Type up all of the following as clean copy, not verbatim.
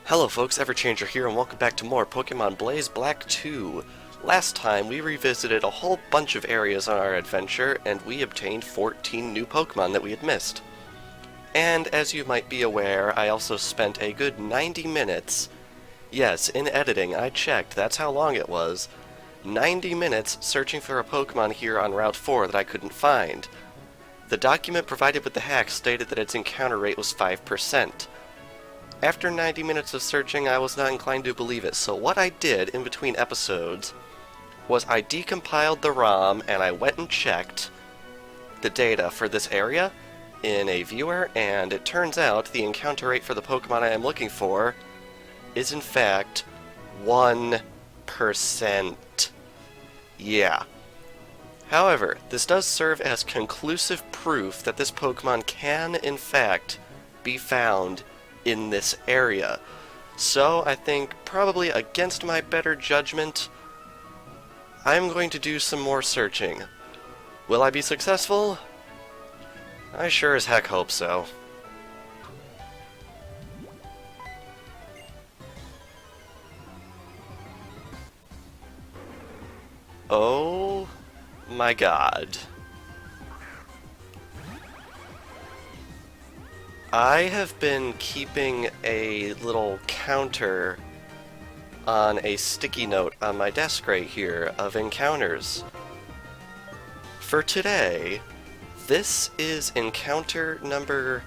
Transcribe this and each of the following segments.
Hello folks, Everchanger here, and welcome back to more Pokemon Blaze Black 2. Last time, we revisited a whole bunch of areas on our adventure, and we obtained 14 new Pokemon that we had missed. And as you might be aware, I also spent a good 90 minutes, yes, in editing, I checked, that's how long it was, 90 minutes searching for a Pokemon here on Route 4 that I couldn't find. The document provided with the hack stated that its encounter rate was 5%. After 90 minutes of searching, I was not inclined to believe it, so what I did in between episodes was I decompiled the ROM and I went and checked the data for this area in a viewer, and it turns out the encounter rate for the Pokemon I am looking for is in fact 1%. Yeah. However, this does serve as conclusive proof that this Pokemon can in fact be found in this area. So I think, probably against my better judgment, I'm going to do some more searching. Will I be successful? I sure as heck hope so. Oh my god. I have been keeping a little counter on a sticky note on my desk right here of encounters. For today, this is encounter number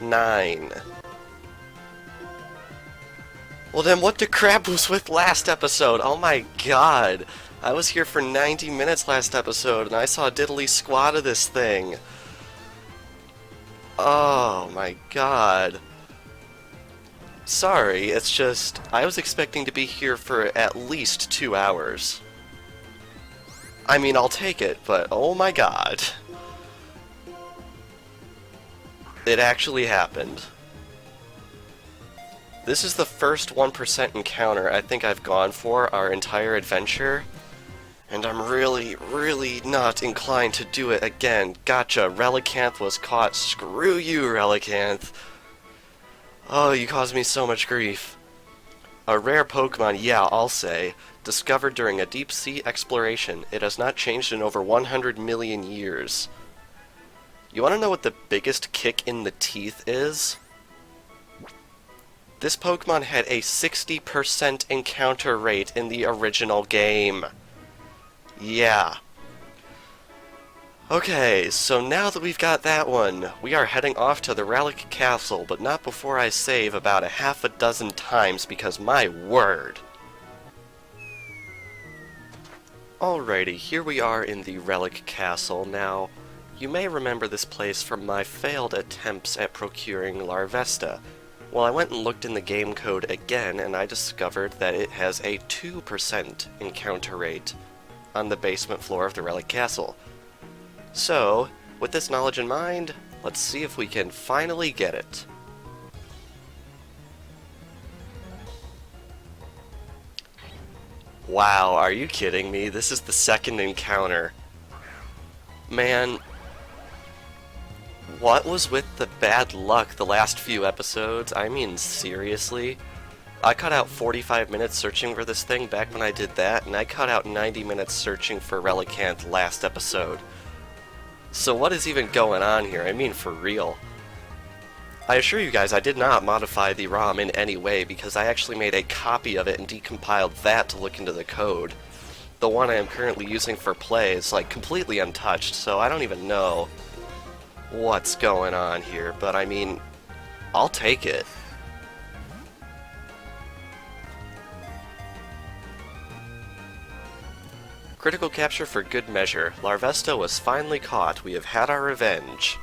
9. Well then, what the crap was with last episode? Oh my god! I was here for 90 minutes last episode and I saw a diddly squat of this thing. Oh my god. Sorry, it's just, I was expecting to be here for at least 2 hours. I mean, I'll take it, but oh my god. It actually happened. This is the first 1% encounter I think I've gone for our entire adventure. And I'm really not inclined to do it again. Gotcha, Relicanth was caught. Screw you, Relicanth. Oh, you caused me so much grief. A rare Pokemon, yeah, I'll say. Discovered during a deep-sea exploration. It has not changed in over 100 million years. You wanna know what the biggest kick in the teeth is? This Pokemon had a 60% encounter rate in the original game. Yeah. Okay, so now that we've got that one, we are heading off to the Relic Castle, but not before I save about a half a dozen times, because my word. Alrighty, here we are in the Relic Castle. Now, you may remember this place from my failed attempts at procuring Larvesta. Well, I went and looked in the game code again, and I discovered that it has a 2% encounter rate on the basement floor of the Relic Castle. So, with this knowledge in mind, let's see if we can finally get it. Wow, are you kidding me? This is the second encounter. Man, what was with the bad luck the last few episodes? I mean, seriously? I cut out 45 minutes searching for this thing back when I did that, and I cut out 90 minutes searching for Relicanth last episode. So what is even going on here? I mean, for real. I assure you guys, I did not modify the ROM in any way, because I actually made a copy of it and decompiled that to look into the code. The one I am currently using for play is, like, completely untouched, so I don't even know what's going on here, but I mean, I'll take it. Critical capture for good measure. Larvesta was finally caught. We have had our revenge.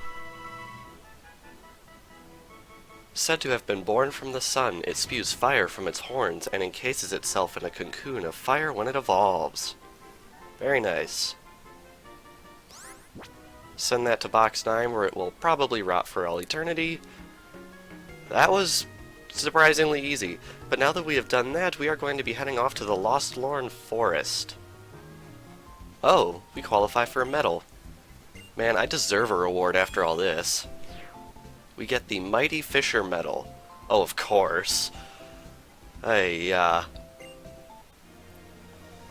Said to have been born from the sun, it spews fire from its horns and encases itself in a cocoon of fire when it evolves. Very nice. Send that to Box 9, where it will probably rot for all eternity. That was surprisingly easy. But now that we have done that, we are going to be heading off to the Lost Laurent Forest. Oh, we qualify for a medal. Man, I deserve a reward after all this. We get the Mighty Fisher Medal. Oh, of course. Hey,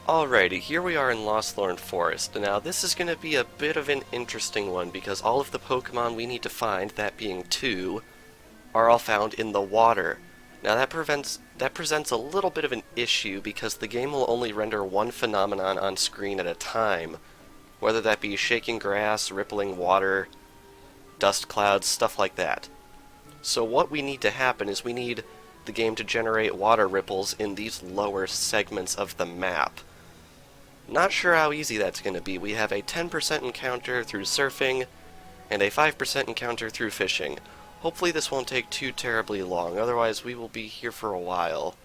Alrighty, here we are in Laurent Forest. Now, this is going to be a bit of an interesting one because all of the Pokemon we need to find, that being 2, are all found in the water. Now, that presents a little bit of an issue because the game will only render one phenomenon on screen at a time, whether that be shaking grass, rippling water, dust clouds, stuff like that. So what we need to happen is we need the game to generate water ripples in these lower segments of the map. Not sure how easy that's going to be. We have a 10% encounter through surfing, and a 5% encounter through fishing. Hopefully this won't take too terribly long, otherwise we will be here for a while.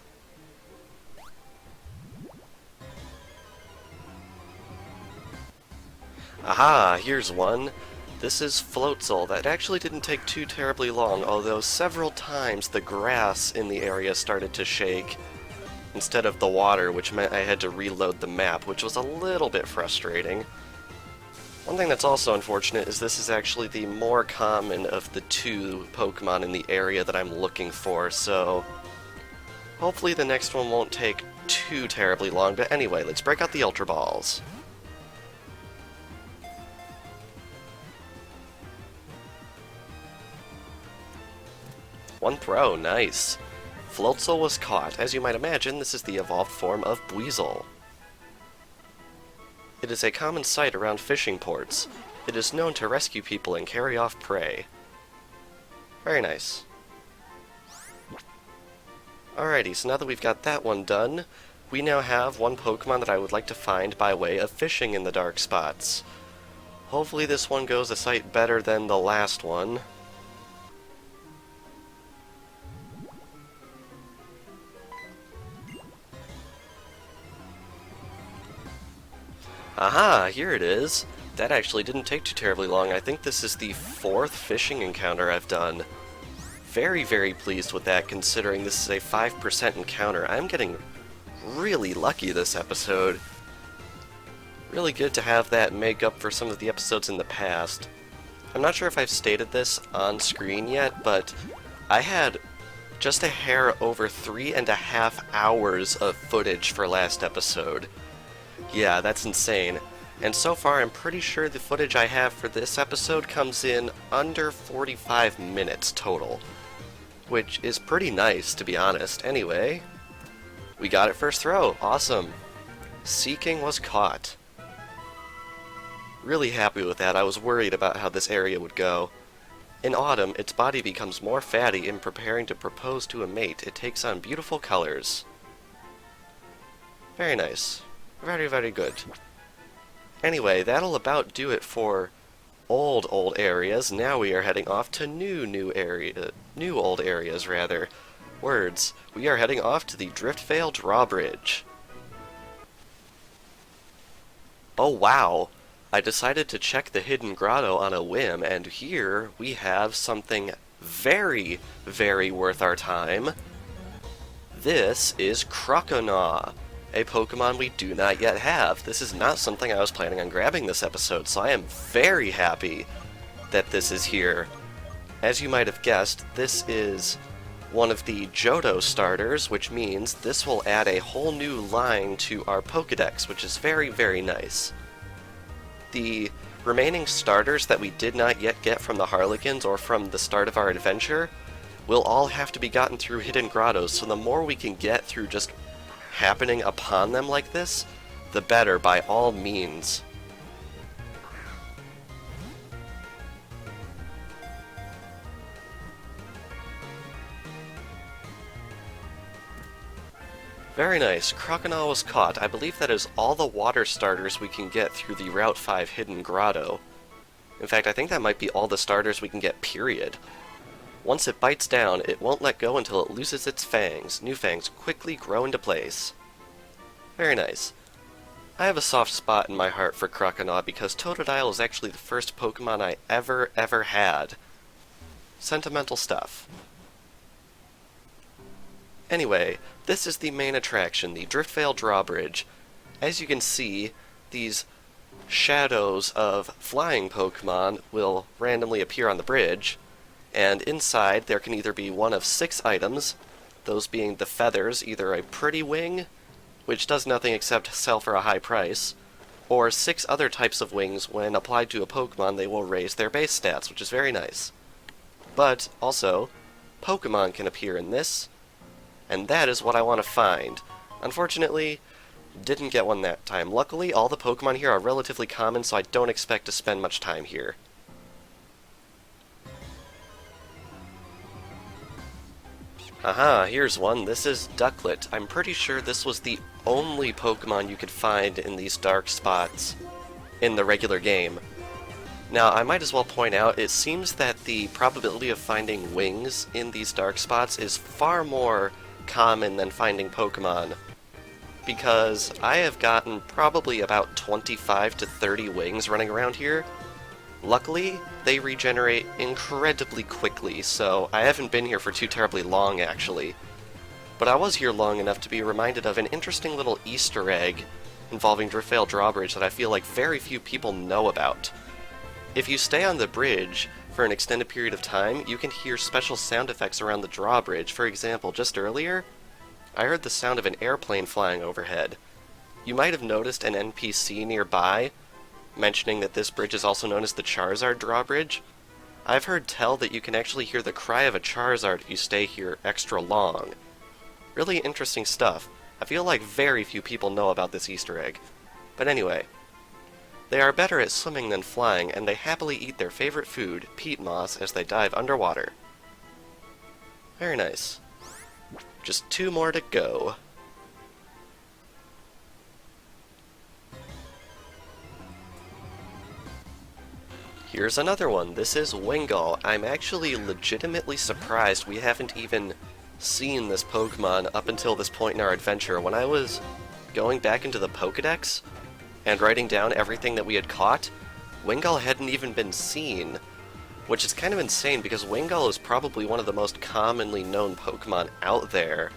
Aha, here's one. This is Floatzel. That actually didn't take too terribly long, although several times the grass in the area started to shake instead of the water, which meant I had to reload the map, which was a little bit frustrating. One thing that's also unfortunate is this is actually the more common of the 2 Pokemon in the area that I'm looking for, so hopefully the next one won't take too terribly long. But anyway, let's break out the Ultra Balls. One throw, nice. Floatzel was caught. As you might imagine, this is the evolved form of Buizel. It is a common sight around fishing ports. It is known to rescue people and carry off prey. Very nice. Alrighty, so now that we've got that one done, we now have one Pokemon that I would like to find by way of fishing in the dark spots. Hopefully this one goes a sight better than the last one. Aha, here it is. That actually didn't take too terribly long. I think this is the 4th fishing encounter I've done. Very, very pleased with that, considering this is a 5% encounter. I'm getting really lucky this episode. Really good to have that make up for some of the episodes in the past. I'm not sure if I've stated this on screen yet, but I had just a hair over 3.5 hours of footage for last episode. Yeah, that's insane. And so far, I'm pretty sure the footage I have for this episode comes in under 45 minutes total. Which is pretty nice, to be honest. Anyway, we got it first throw. Awesome. Seeking was caught. Really happy with that. I was worried about how this area would go. In autumn, its body becomes more fatty in preparing to propose to a mate. It takes on beautiful colors. Very nice. Very, very good. Anyway, that'll about do it for old areas. Now we are heading off to new old areas rather. Words. We are heading off to the Driftvale Drawbridge. Oh wow. I decided to check the hidden grotto on a whim, and here we have something very, very worth our time. This is Croconaw, a Pokemon we do not yet have. This is not something I was planning on grabbing this episode, so I am very happy that this is here. As you might have guessed, this is one of the Johto starters, which means this will add a whole new line to our Pokedex, which is very, very nice. The remaining starters that we did not yet get from the Harlequins or from the start of our adventure will all have to be gotten through hidden grottos, so the more we can get through just happening upon them like this, the better by all means. Very nice. Croconaw was caught. I believe that is all the water starters we can get through the Route 5 hidden grotto. In fact, I think that might be all the starters we can get, period. Once it bites down, it won't let go until it loses its fangs. New fangs quickly grow into place. Very nice. I have a soft spot in my heart for Croconaw because Totodile is actually the first Pokemon I ever had. Sentimental stuff. Anyway, this is the main attraction, the Driftvale Drawbridge. As you can see, these shadows of flying Pokemon will randomly appear on the bridge, and inside there can either be one of 6 items, those being the feathers, either a pretty wing, which does nothing except sell for a high price, or 6 other types of wings. When applied to a Pokemon, they will raise their base stats, which is very nice. But, also, Pokemon can appear in this, and that is what I want to find. Unfortunately, didn't get one that time. Luckily, all the Pokemon here are relatively common, so I don't expect to spend much time here. Aha, here's one. This is Ducklet. I'm pretty sure this was the only Pokemon you could find in these dark spots in the regular game. Now, I might as well point out, it seems that the probability of finding wings in these dark spots is far more common than finding Pokemon, because I have gotten probably about 25 to 30 wings running around here. Luckily, they regenerate incredibly quickly, so I haven't been here for too terribly long, actually. But I was here long enough to be reminded of an interesting little Easter egg involving Driftveil Drawbridge that I feel like very few people know about. If you stay on the bridge for an extended period of time, you can hear special sound effects around the drawbridge. For example, just earlier, I heard the sound of an airplane flying overhead. You might have noticed an NPC nearby mentioning that this bridge is also known as the Charizard drawbridge. I've heard tell that you can actually hear the cry of a Charizard if you stay here extra long. Really interesting stuff. I feel like very few people know about this Easter egg. But anyway, they are better at swimming than flying, and they happily eat their favorite food, peat moss, as they dive underwater. Very nice. Just 2 more to go. Here's another one. This is Wingull. I'm actually legitimately surprised we haven't even seen this Pokemon up until this point in our adventure. When I was going back into the Pokedex and writing down everything that we had caught, Wingull hadn't even been seen, which is kind of insane because Wingull is probably one of the most commonly known Pokemon out there.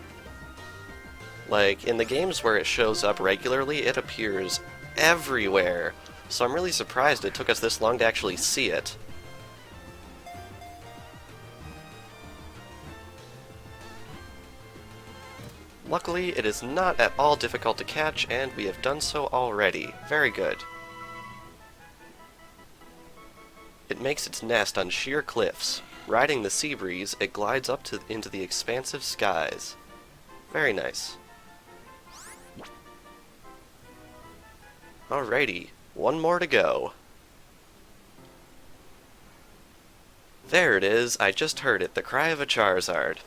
Like, in the games where it shows up regularly, it appears everywhere. So I'm really surprised it took us this long to actually see it. Luckily, it is not at all difficult to catch, and we have done so already. Very good. It makes its nest on sheer cliffs. Riding the sea breeze, it glides up into the expansive skies. Very nice. Alrighty. 1 more to go. There it is, I just heard it, the cry of a Charizard.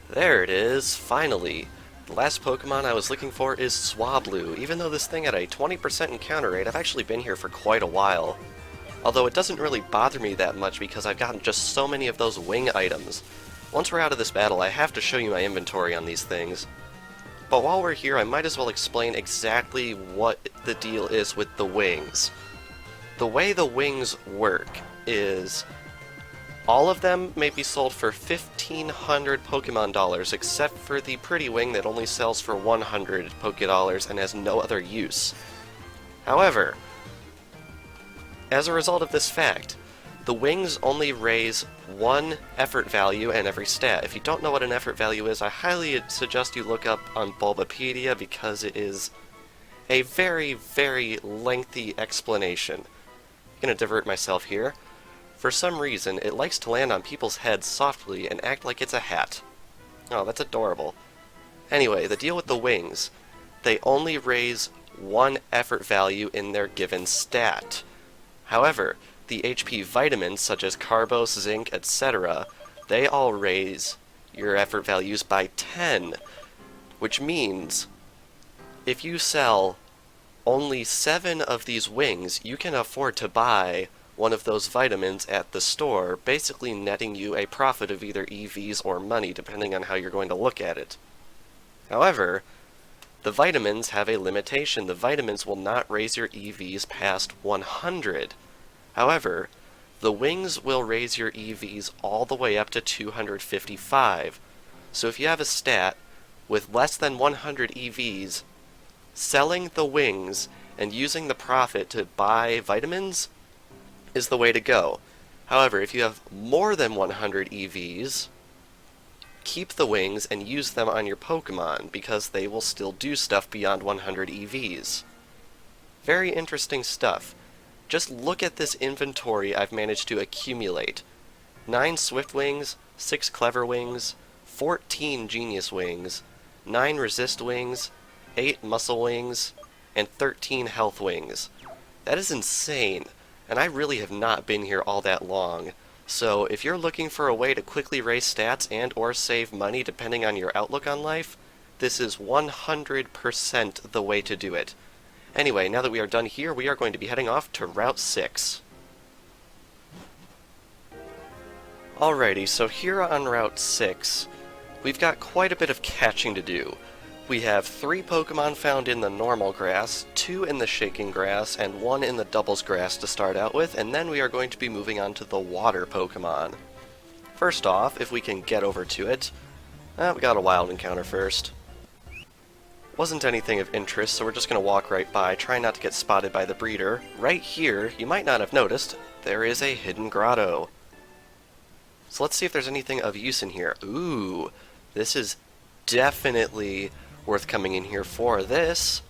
There it is, finally. The last Pokemon I was looking for is Swablu. Even though this thing had a 20% encounter rate, I've actually been here for quite a while. Although it doesn't really bother me that much because I've gotten just so many of those wing items. Once we're out of this battle, I have to show you my inventory on these things. But while we're here, I might as well explain exactly what the deal is with the wings. The way the wings work is all of them may be sold for 1,500 Pokemon dollars, except for the pretty wing that only sells for 100 Poké dollars and has no other use. However, as a result of this fact, the wings only raise 1 effort value in every stat. If you don't know what an effort value is, I highly suggest you look up on Bulbapedia because it is a very, very lengthy explanation. I'm going to divert myself here. For some reason, it likes to land on people's heads softly and act like it's a hat. Oh, that's adorable. Anyway, the deal with the wings. They only raise 1 effort value in their given stat. However, the HP vitamins, such as Carbos, Zinc, etc., they all raise your effort values by 10, which means if you sell only 7 of these wings, you can afford to buy one of those vitamins at the store, basically netting you a profit of either EVs or money, depending on how you're going to look at it. However, the vitamins have a limitation. The vitamins will not raise your EVs past 100. However, the wings will raise your EVs all the way up to 255. So if you have a stat with less than 100 EVs, selling the wings and using the profit to buy vitamins is the way to go. However, if you have more than 100 EVs, keep the wings and use them on your Pokemon, because they will still do stuff beyond 100 EVs. Very interesting stuff. Just look at this inventory I've managed to accumulate. 9 Swift Wings, 6 Clever Wings, 14 Genius Wings, 9 Resist Wings, 8 Muscle Wings, and 13 Health Wings. That is insane, and I really have not been here all that long. So if you're looking for a way to quickly raise stats and or save money depending on your outlook on life, this is 100% the way to do it. Anyway, now that we are done here, we are going to be heading off to Route 6. Alrighty, so here on Route 6, we've got quite a bit of catching to do. We have 3 Pokemon found in the normal grass, 2 in the shaking grass, and 1 in the doubles grass to start out with, and then we are going to be moving on to the water Pokemon. First off, if we can get over to it, we got a wild encounter first. Wasn't anything of interest, so we're just going to walk right by, try not to get spotted by the breeder. Right here, you might not have noticed, there is a hidden grotto. So let's see if there's anything of use in here. Ooh, this is definitely worth coming in here for. This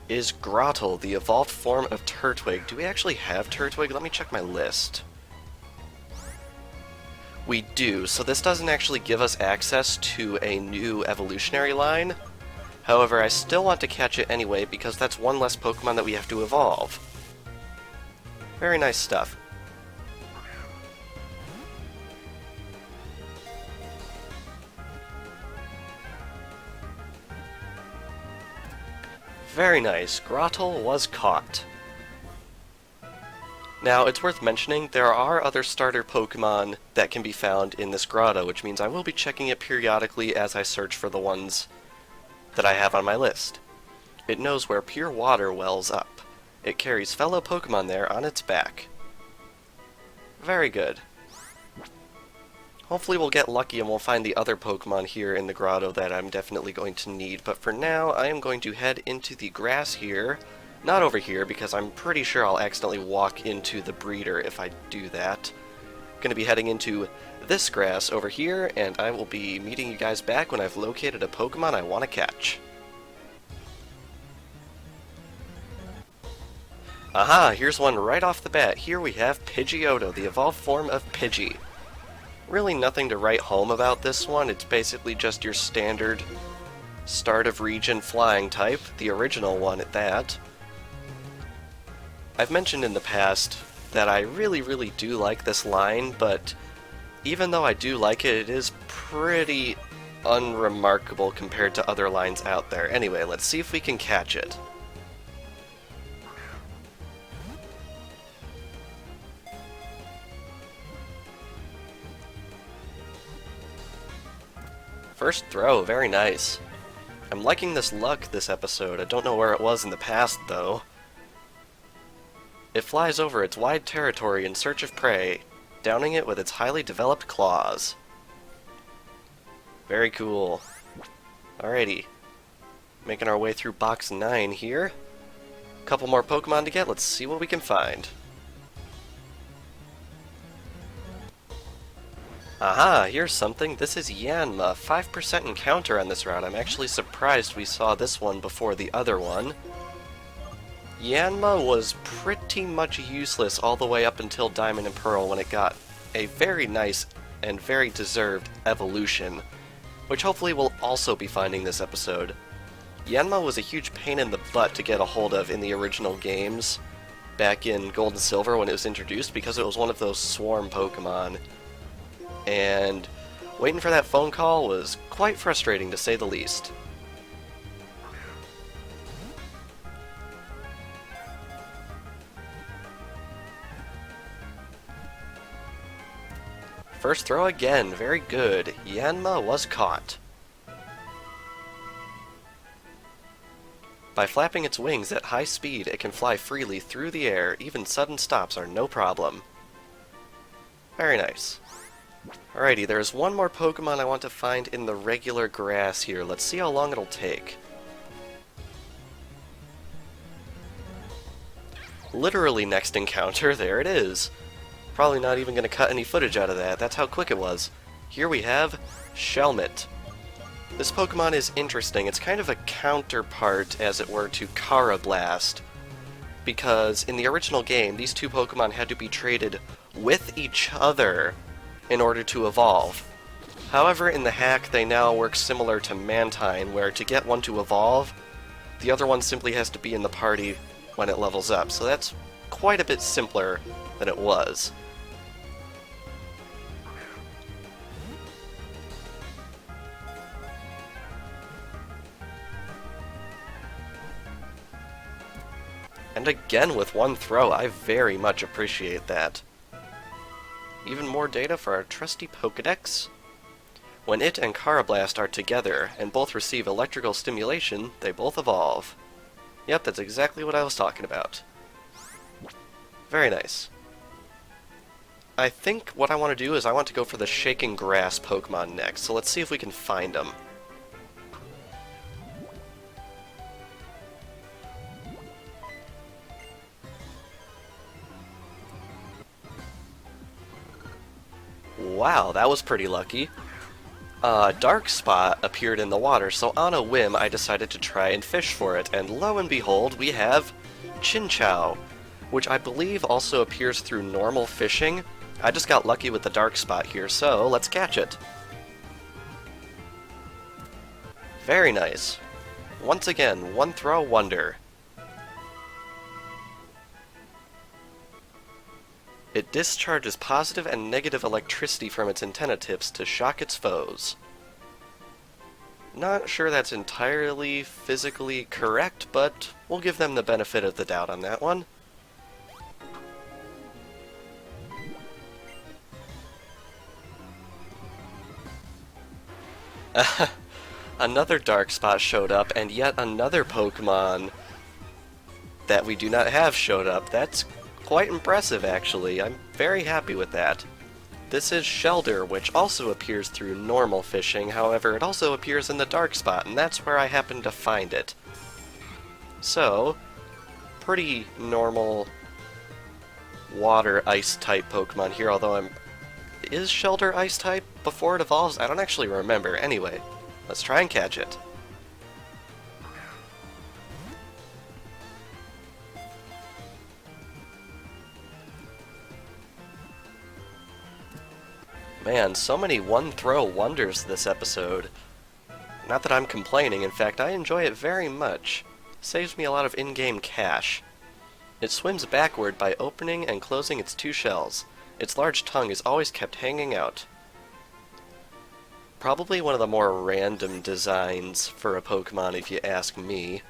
is Grotto, the evolved form of Turtwig. Do we actually have Turtwig? Let me check my list. We do, so this doesn't actually give us access to a new evolutionary line. However, I still want to catch it anyway because that's one less Pokemon that we have to evolve. Very nice stuff. Very nice. Grotto was caught. Now, it's worth mentioning, there are other starter Pokemon that can be found in this grotto, which means I will be checking it periodically as I search for the ones that I have on my list. It knows where pure water wells up. It carries fellow Pokemon there on its back. Very good. Hopefully we'll get lucky and we'll find the other Pokemon here in the grotto that I'm definitely going to need, but for now I am going to head into the grass here. Not over here, because I'm pretty sure I'll accidentally walk into the breeder if I do that. I'm going to be heading into this grass over here, and I will be meeting you guys back when I've located a Pokemon I want to catch. Aha, here's one right off the bat. Here we have Pidgeotto, the evolved form of Pidgey. Really nothing to write home about this one. It's basically just your standard start of region flying type, the original one at that. I've mentioned in the past that I really do like this line, but even though I do like it, it is pretty unremarkable compared to other lines out there. Anyway, let's see if we can catch it. First throw, very nice. I'm liking this luck this episode. I don't know where it was in the past, though. It flies over its wide territory in search of prey, downing it with its highly developed claws. Very cool. Alrighty. Making our way through box 9 here. Couple more Pokemon to get, let's see what we can find. Aha, here's something. This is Yanma. 5% encounter on this route. I'm actually surprised we saw this one before the other one. Yanma was pretty much useless all the way up until Diamond and Pearl when it got a very nice and very deserved evolution, which hopefully we'll also be finding this episode. Yanma was a huge pain in the butt to get a hold of in the original games back in Gold and Silver when it was introduced because it was one of those swarm Pokemon. And waiting for that phone call was quite frustrating to say the least. First throw again, very good. Yanma was caught. By flapping its wings at high speed, it can fly freely through the air. Even sudden stops are no problem. Very nice. Alrighty, there's one more Pokemon I want to find in the regular grass here. Let's see how long it'll take. Literally next encounter, there it is. Probably not even going to cut any footage out of that, that's how quick it was. Here we have Shelmet. This Pokemon is interesting. It's kind of a counterpart, as it were, to Carablast, because in the original game, these two Pokemon had to be traded with each other in order to evolve. However, in the hack, they now work similar to Mantine, where to get one to evolve, the other one simply has to be in the party when it levels up, so that's quite a bit simpler than it was. And again with one throw, I very much appreciate that. Even more data for our trusty Pokédex. When it and Carablast are together, and both receive electrical stimulation, they both evolve. Yep, that's exactly what I was talking about. Very nice. I think what I want to do is I want to go for the Shaking Grass Pokemon next, so let's see if we can find them. Wow, that was pretty lucky. A dark spot appeared in the water, so on a whim I decided to try and fish for it, and lo and behold, we have Chinchow, which I believe also appears through normal fishing. I just got lucky with the dark spot here, so let's catch it. Very nice. Once again, one throw wonder. It discharges positive and negative electricity from its antenna tips to shock its foes. Not sure that's entirely physically correct, but we'll give them the benefit of the doubt on that one. Another dark spot showed up, and yet another Pokemon that we do not have showed up. That's quite impressive, actually. I'm very happy with that. This is Shelder, which also appears through normal fishing, however it also appears in the dark spot, and that's where I happen to find it. So, pretty normal water ice type Pokemon here, although is Shelder ice type before it evolves? I don't actually remember. Anyway, let's try and catch it. Man, so many one-throw wonders this episode. Not that I'm complaining, in fact, I enjoy it very much. Saves me a lot of in-game cash. It swims backward by opening and closing its two shells. Its large tongue is always kept hanging out. Probably one of the more random designs for a Pokemon, if you ask me.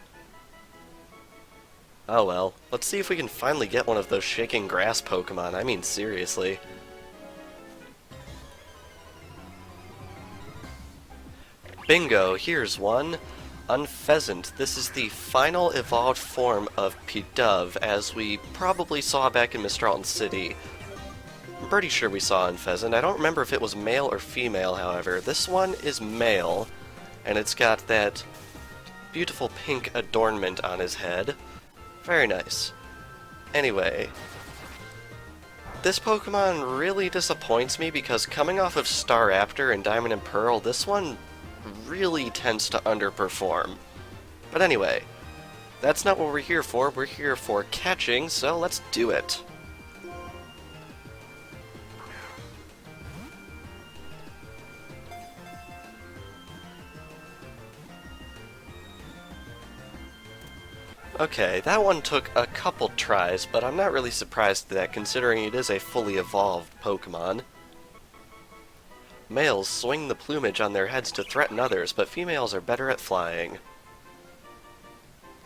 Oh well, let's see if we can finally get one of those Shaking Grass Pokemon, I mean seriously. Bingo, here's one. Unfastened. This is the final evolved form of Pidove, as we probably saw back in Mistralton City. I'm pretty sure we saw Unfastened. I don't remember if it was male or female, however. This one is male, and it's got that beautiful pink adornment on his head. Very nice. Anyway, this Pokemon really disappoints me because coming off of Staraptor and Diamond and Pearl, this one really tends to underperform. But anyway, that's not what we're here for. We're here for catching, so let's do it. Okay, that one took a couple tries, but I'm not really surprised at that considering it is a fully evolved Pokemon. Males swing the plumage on their heads to threaten others, but females are better at flying.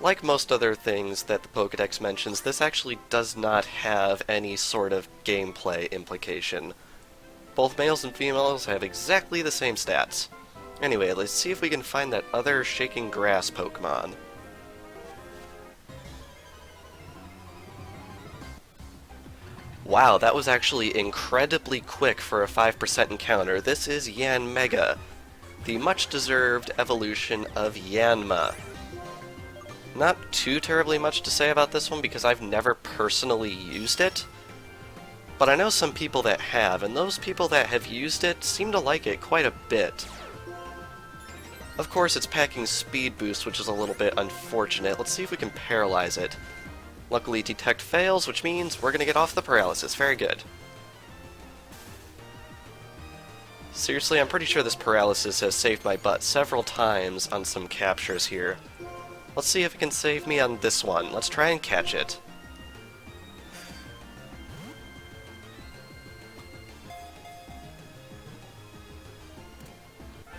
Like most other things that the Pokédex mentions, this actually does not have any sort of gameplay implication. Both males and females have exactly the same stats. Anyway, let's see if we can find that other Shaking Grass Pokemon. Wow, that was actually incredibly quick for a 5% encounter. This is Yanmega, the much-deserved evolution of Yanma. Not too terribly much to say about this one because I've never personally used it, but I know some people that have, and those people that have used it seem to like it quite a bit. Of course, it's packing speed boost, which is a little bit unfortunate. Let's see if we can paralyze it. Luckily, detect fails, which means we're going to get off the paralysis. Very good. Seriously, I'm pretty sure this paralysis has saved my butt several times on some captures here. Let's see if it can save me on this one. Let's try and catch it.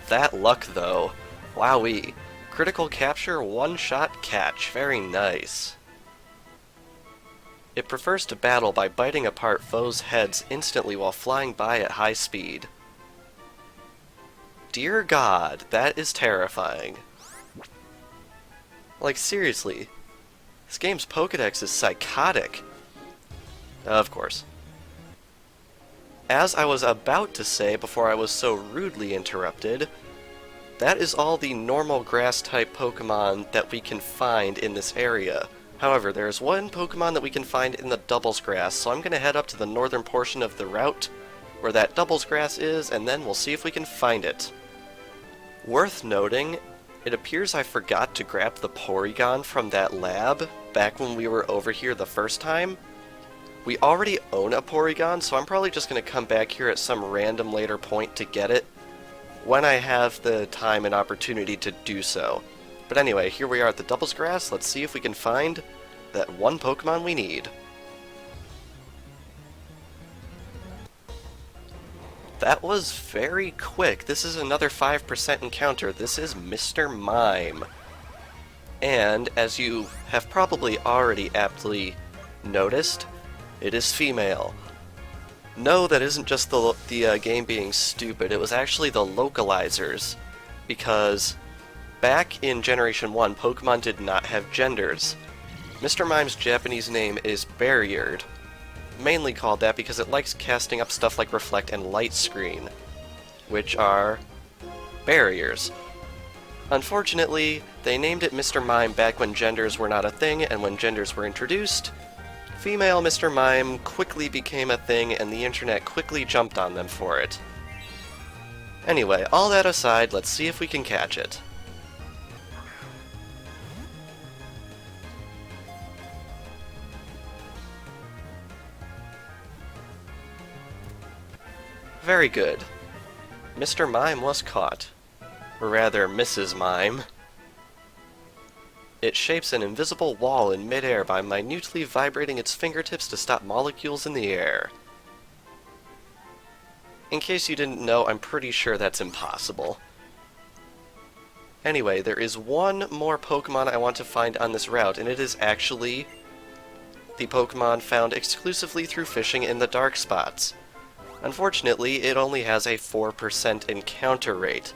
That luck, though. Wowee. Critical capture, one-shot catch. Very nice. It prefers to battle by biting apart foes' heads instantly while flying by at high speed. Dear God, that is terrifying. Like, seriously. This game's Pokédex is psychotic. Of course. As I was about to say before I was so rudely interrupted, that is all the normal grass-type Pokemon that we can find in this area. However, there is one Pokemon that we can find in the Doubles Grass, so I'm going to head up to the northern portion of the route where that Doubles Grass is, and then we'll see if we can find it. Worth noting, it appears I forgot to grab the Porygon from that lab back when we were over here the first time. We already own a Porygon, so I'm probably just going to come back here at some random later point to get it when I have the time and opportunity to do so. But anyway, here we are at the Doubles Grass. Let's see if we can find that one Pokemon we need. That was very quick. This is another 5% encounter. This is Mr. Mime. And, as you have probably already aptly noticed, it is female. No, that isn't just the game being stupid. It was actually the localizers. Because back in Generation 1, Pokemon did not have genders. Mr. Mime's Japanese name is Barriered. Mainly called that because it likes casting up stuff like Reflect and Light Screen, which are barriers. Unfortunately, they named it Mr. Mime back when genders were not a thing, and when genders were introduced, female Mr. Mime quickly became a thing, and the internet quickly jumped on them for it. Anyway, all that aside, let's see if we can catch it. Very good. Mr. Mime was caught. Or rather, Mrs. Mime. It shapes an invisible wall in midair by minutely vibrating its fingertips to stop molecules in the air. In case you didn't know, I'm pretty sure that's impossible. Anyway, there is one more Pokemon I want to find on this route, and it is actually the Pokemon found exclusively through fishing in the dark spots. Unfortunately, it only has a 4% encounter rate.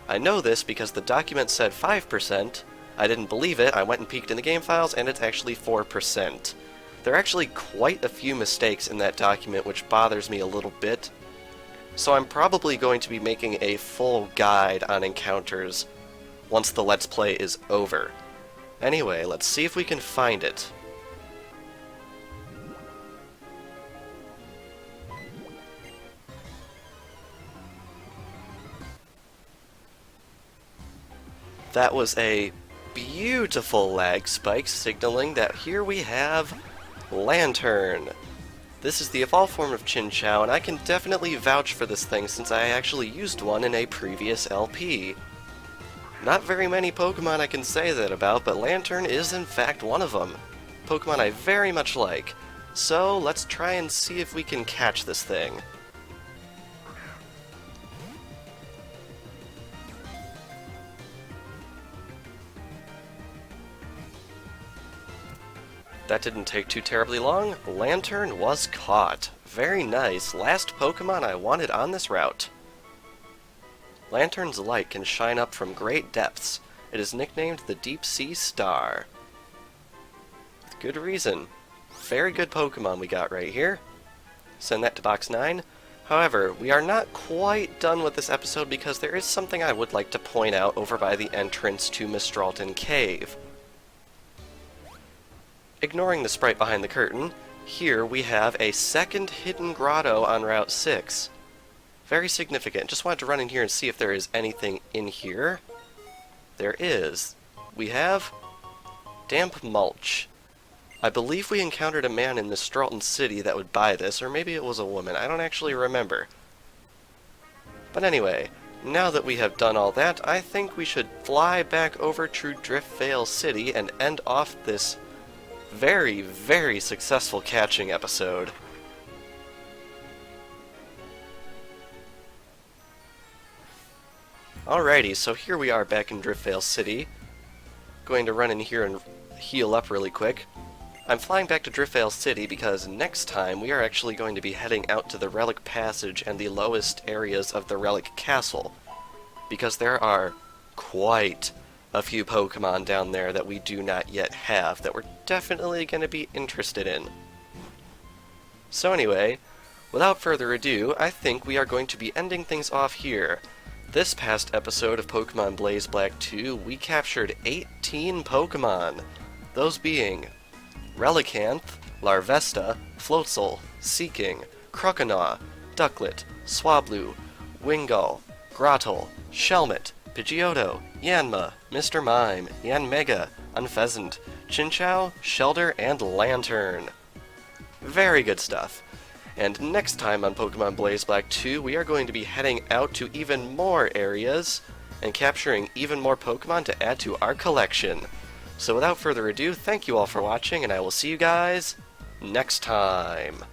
I know this because the document said 5%. I didn't believe it. I went and peeked in the game files, and it's actually 4%. There are actually quite a few mistakes in that document, which bothers me a little bit. So I'm probably going to be making a full guide on encounters once the Let's Play is over. Anyway, let's see if we can find it. That was a beautiful lag spike, signaling that here we have Lantern. This is the evolved form of Chinchow, and I can definitely vouch for this thing since I actually used one in a previous LP. Not very many Pokemon I can say that about, but Lantern is in fact one of them. Pokemon I very much like. So let's try and see if we can catch this thing. That didn't take too terribly long. Lantern was caught. Very nice. Last Pokemon I wanted on this route. Lantern's light can shine up from great depths. It is nicknamed the Deep Sea Star. With good reason. Very good Pokemon we got right here. Send that to box 9. However, we are not quite done with this episode because there is something I would like to point out over by the entrance to Mistralton Cave. Ignoring the sprite behind the curtain, here we have a second hidden grotto on Route 6. Very significant. Just wanted to run in here and see if there is anything in here. There is. We have damp mulch. I believe we encountered a man in the Stralton City that would buy this, or maybe it was a woman. I don't actually remember. But anyway, now that we have done all that, I think we should fly back over to Driftvale City and end off this very, very successful catching episode. Alrighty, so here we are back in Driftvale City. Going to run in here and heal up really quick. I'm flying back to Driftvale City because next time we are actually going to be heading out to the Relic Passage and the lowest areas of the Relic Castle. Because there are quite a few Pokemon down there that we do not yet have that we're definitely going to be interested in. So anyway, without further ado, I think we are going to be ending things off here. This past episode of Pokemon Blaze Black 2, we captured 18 Pokemon. Those being Relicanth, Larvesta, Floatzel, Seeking, Croconaw, Ducklet, Swablu, Wingull, Grotto, Shelmet, Pidgeotto, Yanma, Mr. Mime, Yanmega, Unfastened, Chinchow, Shelder, and Lantern. Very good stuff. And next time on Pokemon Blaze Black 2, we are going to be heading out to even more areas and capturing even more Pokemon to add to our collection. So without further ado, thank you all for watching, and I will see you guys next time.